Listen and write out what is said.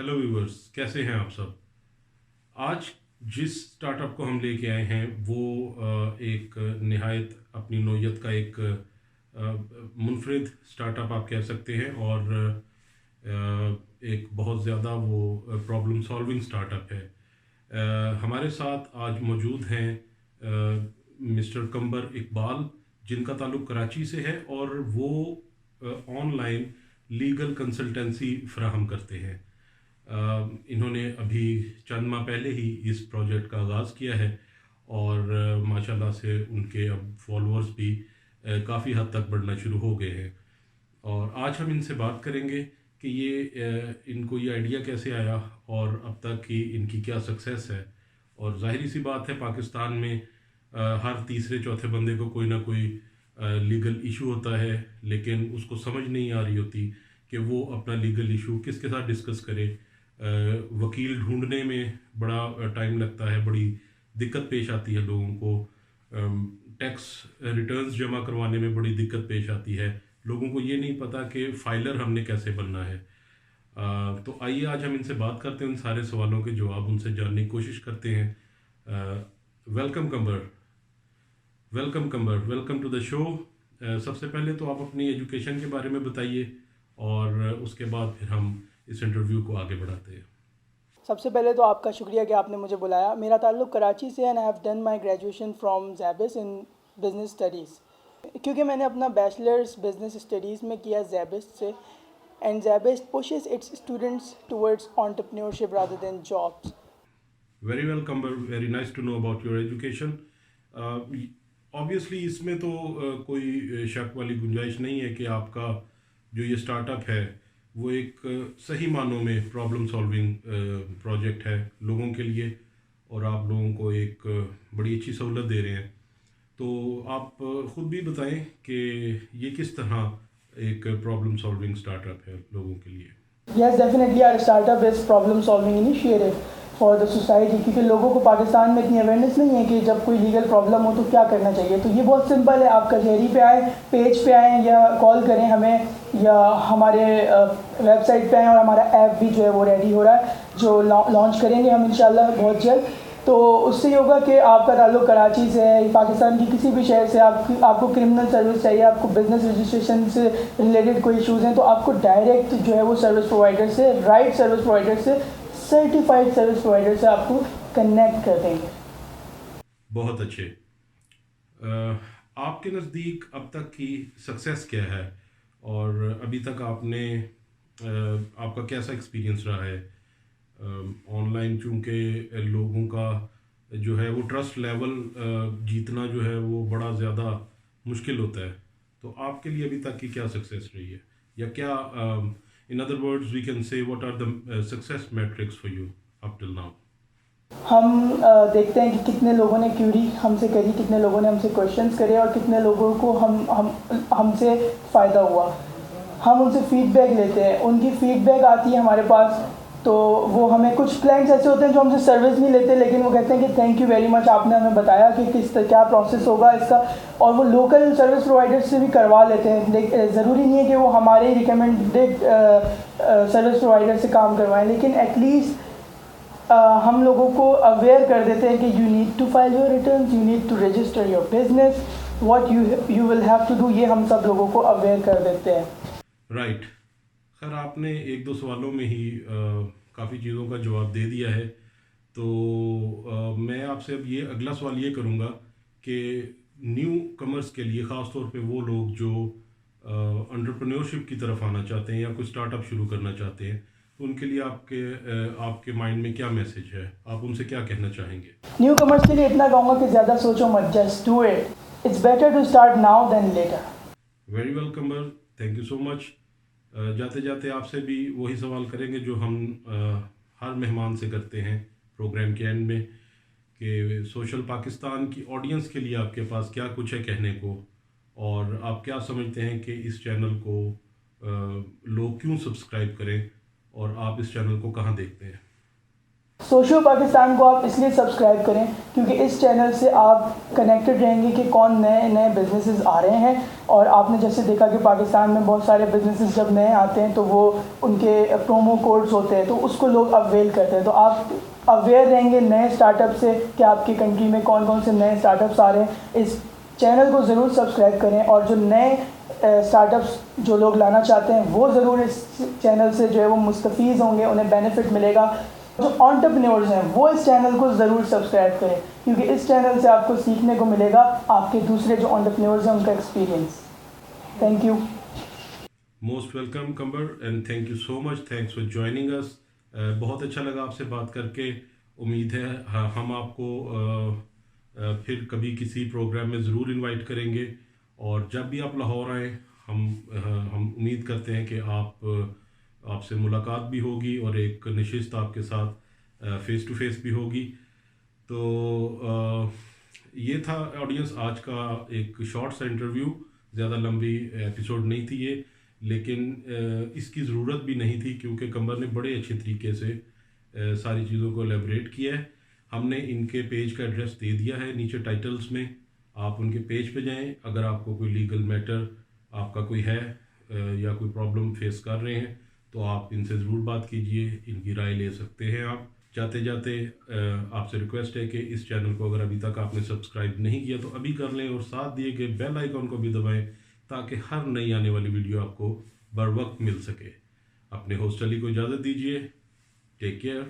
Hello viewers, कैसे हैं आप सब। आज जिस स्टार्टअप को हम लेके आए हैं वो एक निहायत अपनी नौयत का एक मुनफरिद स्टार्टअप आप कह सकते हैं और एक बहुत ज़्यादा वो प्रॉब्लम सॉल्विंग स्टार्टअप है। हमारे साथ आज मौजूद हैं मिस्टर कंबर इकबाल, जिनका ताल्लुक़ कराची से है और वो ऑनलाइन लीगल कंसल्टेंसी फराहम करते हैं। इन्होंने अभी चंद माह पहले ही इस प्रोजेक्ट का आगाज़ किया है और माशाल्लाह से उनके अब फॉलोअर्स भी काफ़ी हद तक बढ़ना शुरू हो गए हैं। और आज हम इनसे बात करेंगे कि इनको ये आइडिया कैसे आया और अब तक की इनकी क्या सक्सेस है। और ज़ाहिरी सी बात है, पाकिस्तान में हर तीसरे चौथे बंदे को कोई ना कोई लीगल इशू होता है, लेकिन उसको समझ नहीं आ रही होती कि वो अपना लीगल इशू किसके साथ डिस्कस करे। वकील ढूंढने में बड़ा टाइम लगता है, बड़ी दिक्कत पेश आती है लोगों को। टैक्स रिटर्न्स जमा करवाने में बड़ी दिक्कत पेश आती है। लोगों को ये नहीं पता कि फाइलर हमने कैसे बनना है। तो आइए आज हम इनसे बात करते हैं, उन सारे सवालों के जवाब उनसे जानने की कोशिश करते हैं। वेलकम कंबर, वेलकम कंबर, वेलकम टू द शो। सबसे पहले तो आप अपनी एजुकेशन के बारे में बताइए और उसके बाद फिर हम इस इंटरव्यू को आगे बढ़ाते हैं। सबसे पहले तो आपका शुक्रिया कि आपने मुझे बुलाया। मेरा ताल्लुक़ कराची से and I have done my graduation from Zabist in business studies, क्योंकि मैंने अपना बैचलर्स बिज़नेस स्टडीज़ में किया ज़ैबिस से। And Zabist pushes its students towards entrepreneurship rather than jobs. Very well Qambar, very nice to know about your education. Obviously इसमें तो कोई शक वाली गुंजाइश नहीं है कि आपका जो ये स्टार्टअप है वो एक सही मानों में प्रॉब्लम सॉल्विंग प्रोजेक्ट है लोगों के लिए, और आप लोगों को एक बड़ी अच्छी सहूलत दे रहे हैं। तो आप ख़ुद भी बताएं कि ये किस तरह एक प्रॉब्लम सॉल्विंग स्टार्टअप है लोगों के लिए। Yes, definitely our startup is problem solving initiative for the society, क्योंकि लोगों को पाकिस्तान में इतनी अवेयरनेस नहीं है कि जब कोई लीगल प्रॉब्लम हो तो क्या करना चाहिए। तो ये बहुत सिंपल है, आप कचहरी पे आएँ, पेज पे आएँ या कॉल करें हमें, या हमारे वेबसाइट पे आएँ। और हमारा ऐप भी जो है वो रेडी हो रहा है, जो लॉन्च करेंगे हम इंशाल्लाह बहुत जल्द। तो उससे ये होगा कि आपका ताल्लुक़ कराची से है, पाकिस्तान की किसी भी शहर से, आपको क्रिमिनल सर्विस चाहिए, आपको बिज़नेस रजिस्ट्रेशन से रिलेटेड कोई इशूज़ हैं, तो आपको डायरेक्ट जो है वो सर्विस प्रोवाइडर से, राइट सर्विस प्रोवाइडर से, सर्टिफाइड सर्विस प्रोवाइडर से आपको कनेक्ट कर देंगे। बहुत अच्छे। आपके नज़दीक अब तक की सक्सेस क्या है और अभी तक आपने आपका कैसा एक्सपीरियंस रहा है ऑनलाइन? चूँकि लोगों का जो है वो ट्रस्ट लेवल जीतना जो है वो बड़ा ज़्यादा मुश्किल होता है, तो आपके लिए अभी तक की क्या सक्सेस रही है, या क्या in other words we can say what are the success metrics for you up till now? हम देखते हैं कि कितने लोगों ने क्यूरी हमसे करी, कितने लोगों ने हमसे क्वेश्चंस करे और कितने लोगों को हमसे फ़ायदा हुआ। हम उनसे फ़ीडबैक लेते हैं, उनकी फ़ीडबैक आती है हमारे पास। तो वो हमें, कुछ क्लाइंट्स ऐसे होते हैं जो हमसे सर्विस नहीं लेते, लेकिन वो कहते हैं कि थैंक यू वेरी मच, आपने हमें बताया कि क्या प्रोसेस होगा इसका। और वो लोकल सर्विस प्रोवाइडर से भी करवा लेते हैं। ज़रूरी नहीं है कि वो हमारे रिकमेंडेड सर्विस प्रोवाइडर से काम करवाएं, लेकिन एटलीस्ट हम लोगों को अवेयर कर देते हैं कि you need to file your returns, you need to register your business, what you will have to do. ये हम सब लोगों को अवेयर कर देते हैं। राइट। खैर, आपने एक दो सवालों में ही काफ़ी चीज़ों का जवाब दे दिया है। तो मैं आपसे अब ये अगला सवाल ये करूँगा कि न्यू कमर्स के लिए, ख़ास तौर पे वो लोग जो एंटरप्रेन्योरशिप की तरफ आना चाहते हैं या कोई स्टार्टअप शुरू करना चाहते हैं, तो उनके लिए आपके माइंड में क्या मैसेज है, आप उनसे क्या कहना चाहेंगे? न्यू कमर्स के लिए इतना कहूँगा कि ज़्यादा सोचो मत, just do it. It's better to start now than later. Very well Qambar, thank you so much. जाते जाते आपसे भी वही सवाल करेंगे जो हम हर मेहमान से करते हैं प्रोग्राम के एंड में, कि सोशल पाकिस्तान की ऑडियंस के लिए आपके पास क्या कुछ है कहने को, और आप क्या समझते हैं कि इस चैनल को लोग क्यों सब्सक्राइब करें, और आप इस चैनल को कहाँ देखते हैं? سوشو پاکستان کو آپ اس لیے سبسکرائب کریں کیونکہ اس چینل سے آپ کنیکٹڈ رہیں گے کہ کون نئے نئے بزنسز آ رہے ہیں، اور آپ نے جیسے دیکھا کہ پاکستان میں بہت سارے بزنسز جب نئے آتے ہیں تو وہ ان کے پرومو کوڈز ہوتے ہیں تو اس کو لوگ اویل کرتے ہیں، تو آپ اویئر رہیں گے نئے اسٹارٹ اپ سے کہ آپ کی کنٹری میں کون کون سے نئے اسٹارٹ اپس آ رہے ہیں۔ اس چینل کو ضرور سبسکرائب کریں، اور جو نئے اسٹارٹ اپس جو لوگ لانا چاہتے ہیں وہ ضرور اس چینل سے جو ہے وہ مستفیض ہوں گے، انہیں بینیفٹ ملے گا۔ جو انٹرپرینورز ہیں وہ اس چینل کو ضرور سبسکرائب کریں کیونکہ اس چینل سے آپ کو سیکھنے کو ملے گا آپ کے دوسرے جو انٹرپرینورز ہیں ان کا experience. Thank you. Most welcome Qambar and thank you so much, thanks for joining اس۔ بہت اچھا لگا آپ سے بات کر کے۔ امید ہے ہم آپ کو پھر کبھی کسی پروگرام میں ضرور انوائٹ کریں گے، اور جب بھی آپ لاہور آئیں ہم امید کرتے ہیں کہ آپ سے ملاقات بھی ہوگی اور ایک نشست آپ کے ساتھ فیس ٹو فیس بھی ہوگی۔ تو یہ تھا آڈینس آج کا ایک شارٹ سا انٹرویو، زیادہ لمبی ایپیسوڈ نہیں تھی یہ، لیکن اس کی ضرورت بھی نہیں تھی کیونکہ کمبر نے بڑے اچھے طریقے سے ساری چیزوں کو ایلیبریٹ کیا ہے۔ ہم نے ان کے پیج کا ایڈریس دے دیا ہے نیچے ٹائٹلز میں، آپ ان کے پیج پہ جائیں۔ اگر آپ کو کوئی لیگل میٹر آپ کا کوئی ہے یا کوئی پرابلم فیس کر رہے ہیں تو آپ ان سے ضرور بات کیجئے، ان کی رائے لے سکتے ہیں آپ۔ جاتے جاتے آپ سے ریکویسٹ ہے کہ اس چینل کو اگر ابھی تک آپ نے سبسکرائب نہیں کیا تو ابھی کر لیں، اور ساتھ دیے گئے بیل آئیکن کو بھی دبائیں تاکہ ہر نئی آنے والی ویڈیو آپ کو بر وقت مل سکے۔ اپنے ہوسٹ علی کو اجازت دیجیے۔ Take care.